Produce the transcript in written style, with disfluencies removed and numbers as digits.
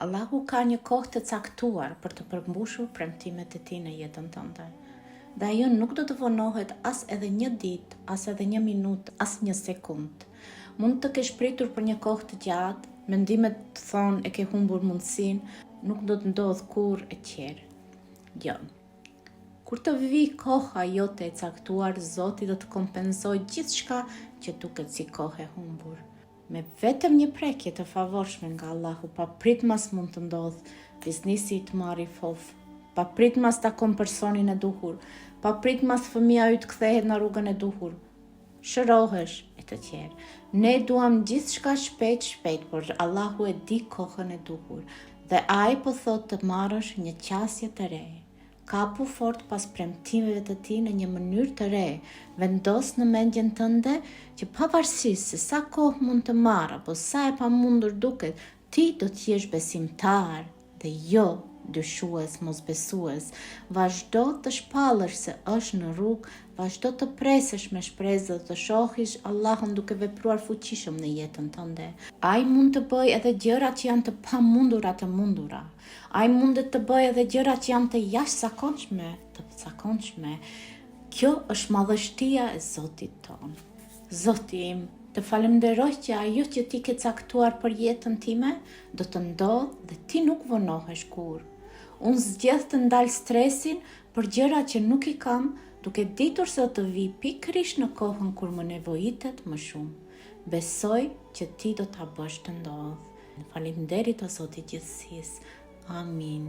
Allahu ka një kohë të caktuar për të përmbushur premtimet e tij në jetën tënde. Dhe ajo nuk do të vonohet as edhe një ditë, as edhe një minutë, as një sekundë. Mund të kesh pritur për një kohë të gjatë, mendimet të thonë e ke humbur mundësinë, nuk do të ndodhë kur e tjerë. Jo. Kur të vi koha jote e caktuar, Zoti do të kompenzojë gjithçka që duket si kohë e humbur. Me vetëm një prekje të favorshme nga Allahu, pa pritmas mund të ndodhë biznisi të marrë fofë, pa pritmas ta takon personin e duhur, pa pritmas fëmia yt kthehet në rrugën e duhur. Shërohesh e të tjerë. Ne duam gjithçka shpejt, por Allahu e di kohën e duhur dhe ai po thot të marrësh një qasje të re. Kapu fort pas premtimeve të tij në një mënyrë të re, vendos në mendjen tënde që pavarësisht se sa kohë mund të marrë apo sa e pamundur duket, ti do të jesh besimtar dhe jo dyshues, mosbesues. Vazhdo të shpallësh se është në rrugë, vazhdo të presesh me shpresë dhe të shohish Allahun duke vepruar fuqishëm në jetën tënde. Ai mund të bëjë edhe gjërat që janë të pamundura të mundura. Ai mund të bëjë edhe gjërat që janë të jashtëzakonshme, të zakonshme. Kjo është madhështia e Zotit tonë. Zoti im, të falenderoj që ajo që ti ke caktuar për jetën time do të ndodhë dhe ti nuk vonohesh kur. Unë zgjedh të ndal stresin për gjëra që nuk i kam, duke ditur se do të vi pikërisht në kohën kur më nevojitet më shumë. Besoj që ti do ta bësh të ndodhë. Faleminderit o Zoti i gjithësisë. Amin.